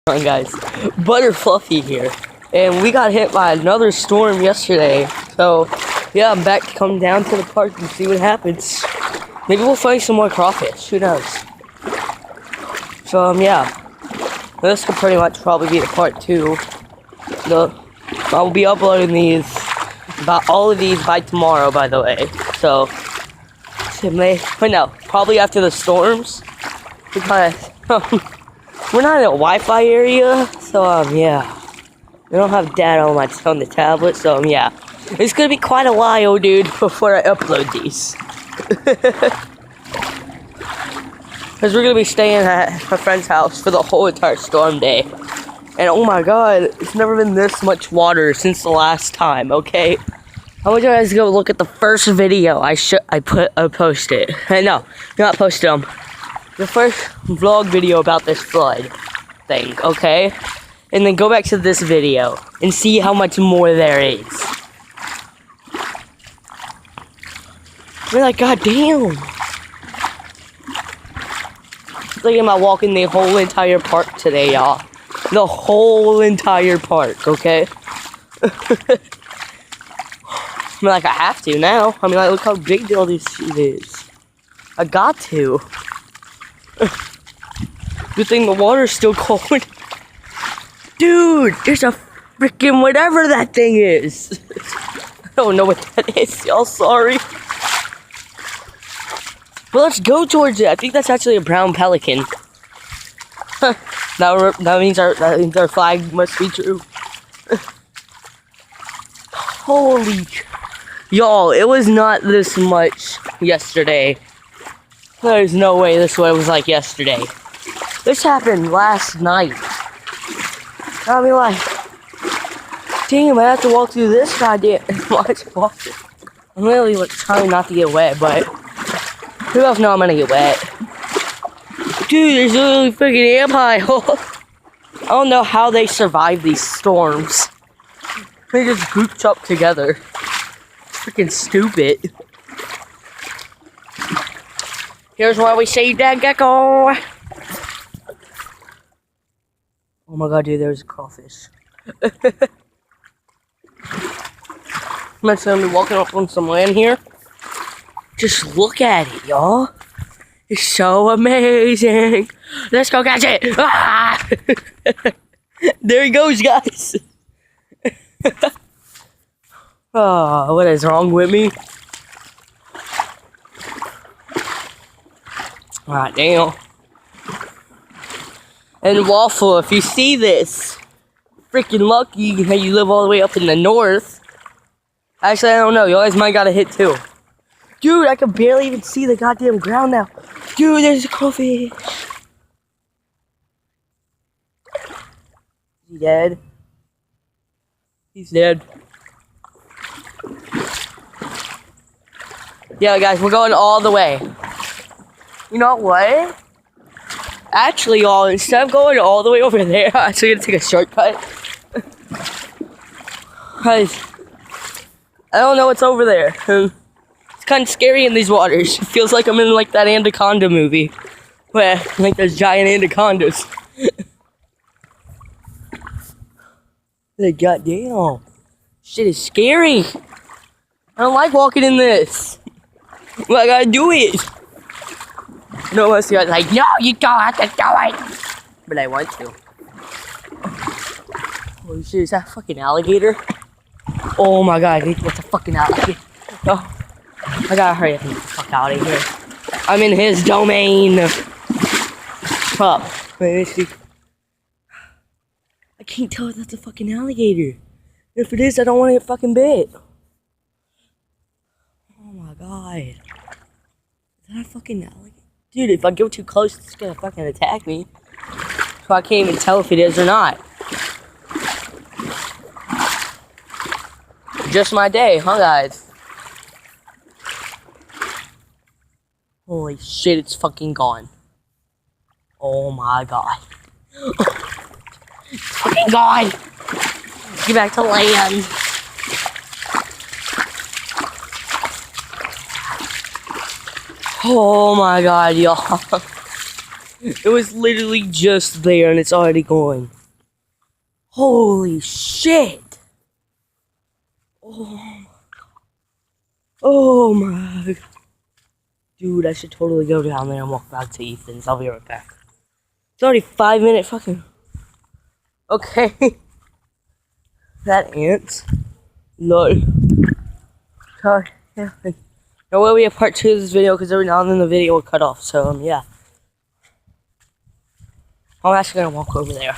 on, guys? Butter Fluffy here, and we got hit by another storm yesterday. So yeah, I'm back to come down to the park and see what happens. Maybe we'll find some more crawfish. Who knows? So yeah, this could pretty much probably be the part 2. I'll be uploading all of these by tomorrow, by the way. So but no, probably after the storms, because we're not in a Wi-Fi area, so yeah, we don't have data on the tablet, so yeah, it's gonna be quite a while, dude, before I upload these. Because we're gonna be staying at a friend's house for the whole entire storm day, and oh my god, it's never been this much water since the last time. Okay, I want you guys to go look at the first video I posted. No, not posted them. The first vlog video about this flood thing, okay? And then go back to this video and see how much more there is. We're like, god damn. Look at my walking the whole entire park today, y'all. The whole entire park, okay? I mean, like, I have to now. I mean, like, look how big all this shit is. I got to. Good thing the water's still cold. Dude, there's a freaking whatever that thing is. I don't know what that is, y'all, sorry. But let's go towards it. I think that's actually a brown pelican. that means our flag must be true. Holy... Y'all, it was not this much yesterday. There's no way this was like yesterday. This happened last night. I mean, like, damn, I have to walk through this goddamn much water. I'm really like trying not to get wet, but who else know I'm gonna get wet? Dude, there's literally freaking ant pile. I don't know how they survive these storms. They just grouped up together. Freaking stupid. Here's why we saved that gecko. Oh my god, dude, there's a crawfish. I'm gonna be walking up on some land here. Just look at it, y'all. It's so amazing. Let's go catch it. Ah! There he goes, guys. Oh, what is wrong with me? Ah, damn. And Waffle, if you see this, freaking lucky that you live all the way up in the north. Actually, I don't know. You guys might got a hit too. Dude, I can barely even see the goddamn ground now. Dude, there's a crawfish. Is he dead? He's dead. Yeah, guys, we're going all the way. You know what? Actually, y'all, instead of going all the way over there, I'm actually gonna take a shortcut. Guys, I don't know what's over there. It's kind of scary in these waters. It feels like I'm in like that Anaconda movie, where like there's giant anacondas. Like, goddamn, shit is scary. I don't like walking in this. Well, I gotta do it. No, I was like, no, you don't have to do it. But I want to. Holy shit, is that a fucking alligator? Oh my god, I think that's a fucking alligator. Oh, I gotta hurry up and get the fuck out of here. I'm in his domain. Oh, wait, let's see. I can't tell if that's a fucking alligator. If it is, I don't want to get fucking bit. Oh my god. Is that a fucking alligator? Dude, if I go too close, it's gonna fucking attack me. So I can't even tell if it is or not. Just my day, huh, guys? Holy shit, it's fucking gone. Oh my god. It's fucking gone! Get back to land. Oh my god, y'all. It was literally just there and it's already going. Holy shit! Oh my god. Dude, I should totally go down there and walk back to Ethan's. I'll be right back. It's already 5 minute fucking. Okay. That ant. Lol. God. Yeah. There will be a part 2 of this video because every now and then the video will cut off. So, yeah. I'm actually gonna walk over there.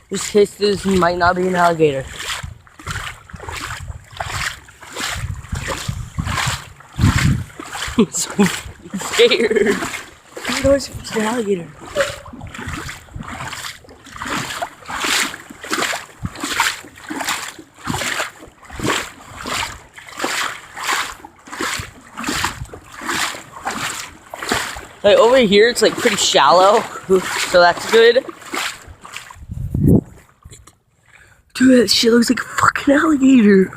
Just in case this might not be an alligator. I'm so scared. I know it's an alligator. Like over here, it's like pretty shallow, so that's good. Dude, that shit looks like a fucking alligator.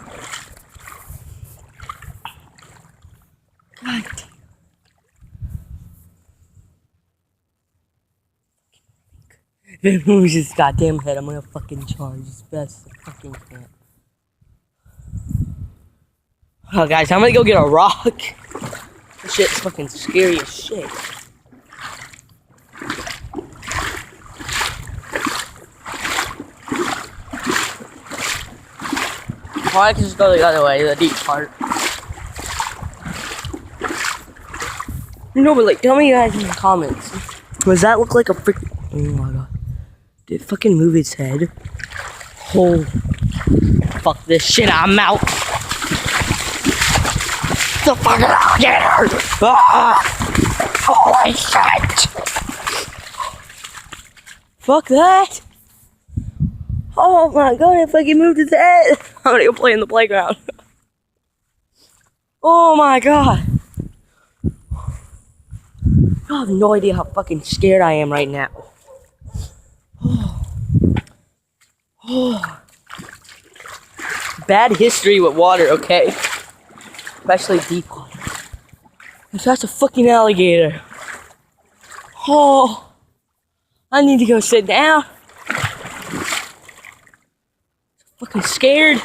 God damn. If it moves his goddamn head, I'm gonna fucking charge as best as I fucking can. Oh, guys, I'm gonna go get a rock. This shit's fucking scary as shit. Or I can just go the other way, the deep part. No, but like, tell me guys in the comments. Does that look like a freaking... Oh my god. Did it fucking move its head? Oh. Fuck this shit, I'm out. The fucking alligator! Ah! Holy shit! Fuck that! Oh my god, it fucking moved its head! I'm gonna go play in the playground. Oh my god! You have no idea how fucking scared I am right now. Oh. Bad history with water, okay? Especially deep water. If that's a fucking alligator. Oh. I need to go sit down. Fucking scared.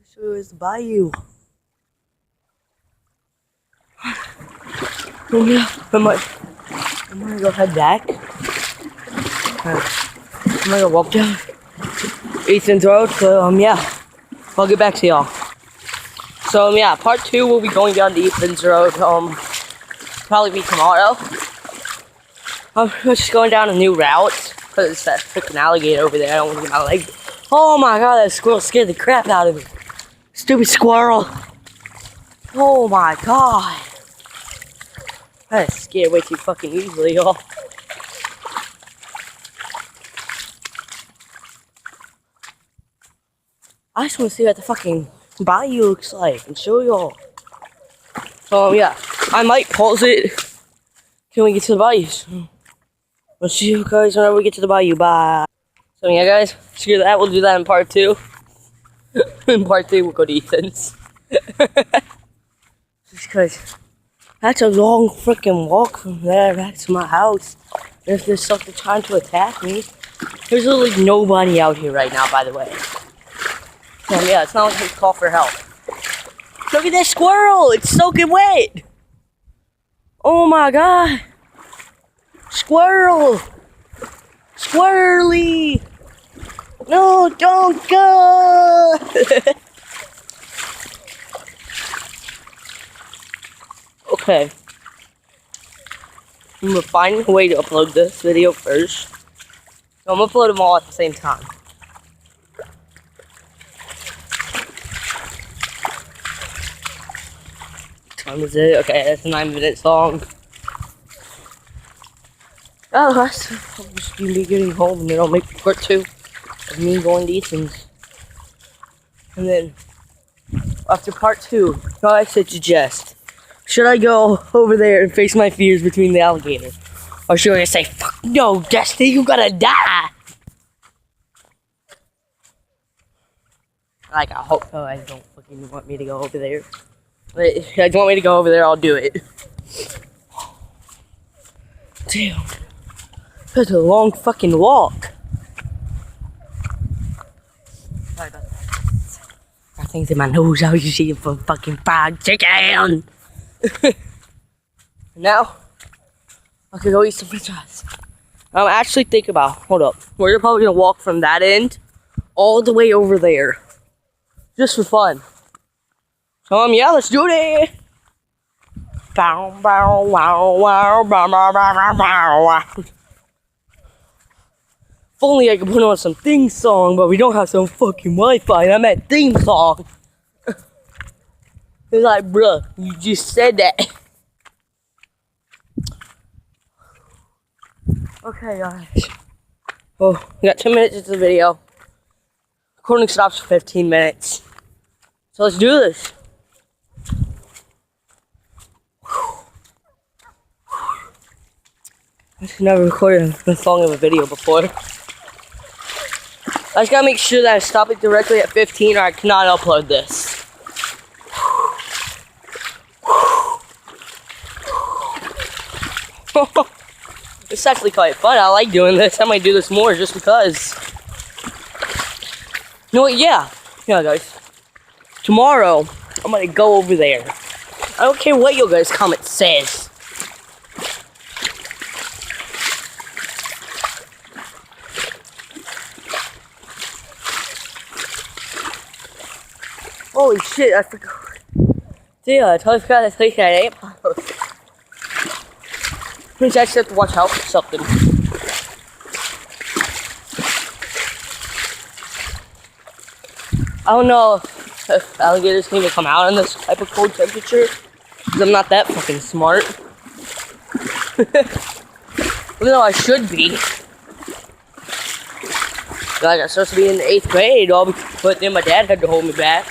So is the bayou. Oh yeah, I'm gonna go head back. I'm gonna walk down Ethan's Road. So yeah, I'll get back to y'all. So yeah, part 2 will be going down to Ethan's Road. Probably be tomorrow. I'm just going down a new route because that freaking alligator over there. I don't want to get my leg. Oh my god, that squirrel scared the crap out of me. Stupid squirrel. Oh my god. I got scared way too fucking easily, y'all. I just want to see what the fucking bayou looks like and show y'all. So yeah, I might pause it till we get to the bayou. We'll see you guys whenever we get to the bayou. Bye. So yeah, guys, screw that. We'll do that in part 2. In part 3, we'll go to Ethan's. Just because that's a long freaking walk from there back to my house. And if there's something trying to attack me, there's literally nobody out here right now, by the way. So yeah, it's not like we call for help. Look at that squirrel! It's soaking wet! Oh my god! Squirrel! Squirrely! No, don't go! Okay. I'm gonna find a way to upload this video first. So I'm gonna upload them all at the same time. What time is it? Okay, that's a 9-minute song. Oh, that's I'll just be getting home and then I'll make part 2 of me going to Ethan's. And then after part 2, I suggest, should I go over there and face my fears between the alligator? Or should I say, fuck no, Destiny, you gotta die? Like, I hope so. I don't fucking want me to go over there. But if you guys want me to go over there, I'll do it. Damn. It's a long fucking walk. Sorry about that. Got things in my nose. I was just eating some fucking fried chicken. Now, I could go eat some french fries. I'm actually thinking about, hold up. We're probably gonna walk from that end all the way over there. Just for fun. So, yeah, let's do it. Bow, bow, wow, wow, bow, bow, bow, bow, bow. If only I could put on some theme song, but we don't have some fucking Wi-Fi. I meant theme song. It's like, bruh, you just said that. Okay, guys. Oh, we got 2 minutes into the video. Recording stops for 15 minutes. So let's do this. I've never recorded this long of a video before. I just gotta make sure that I stop it directly at 15 or I cannot upload this. It's actually quite fun. I like doing this. I might do this more just because. You know what? Yeah, guys. Tomorrow, I'm gonna go over there. I don't care what your guys' comment says. Holy shit, I forgot. Dude, I totally forgot to take that ant pile. Means I actually have to watch out for something. I don't know if alligators can even come out in this type of cold temperature. Because I'm not that fucking smart. Even though I should be. Like, I'm supposed to be in the 8th grade, but then my dad had to hold me back.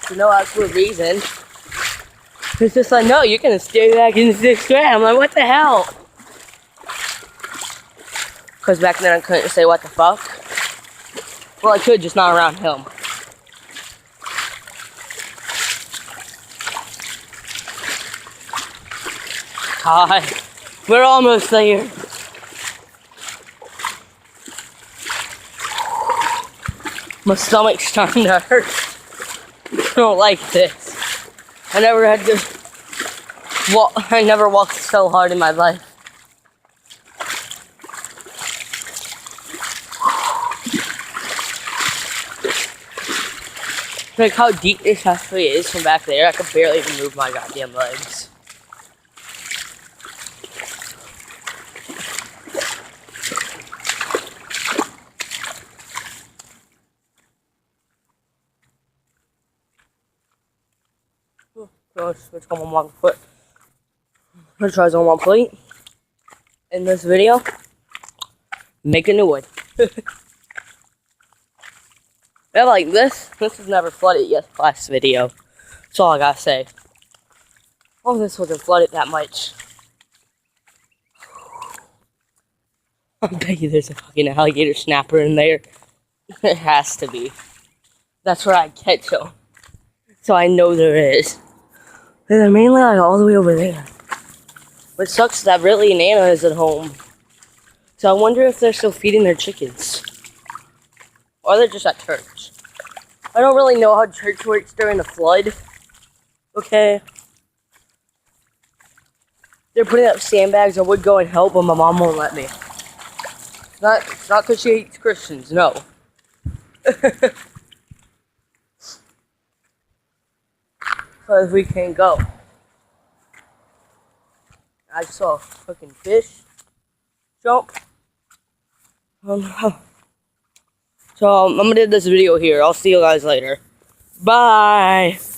For no actual reason. It's just like, no, you're gonna stay back in the 6th grade. I'm like, what the hell? Because back then I couldn't say what the fuck. Well, I could, just not around him. God, we're almost there. My stomach's starting to hurt. I don't like this. I never had to walk. I never walked so hard in my life. Like how deep this actually is from back there. I could barely even move my goddamn legs. Let's come on one foot. Let's try on one plate. In this video, make a new one. Yeah, like this was never flooded yet. Last video. That's all I gotta say. Oh, this wasn't flooded that much. I bet you there's a fucking alligator snapper in there. There has to be. That's where I catch them. So I know there is. They're mainly like all the way over there. What sucks is that really Nana is at home. So I wonder if they're still feeding their chickens. Or they're just at church. I don't really know how church works during the flood. Okay. They're putting up sandbags. I would go and help, but my mom won't let me. It's not because she hates Christians, no. Because we can't go. I saw a fucking fish jump. So I'm gonna end this video here. I'll see you guys later. Bye.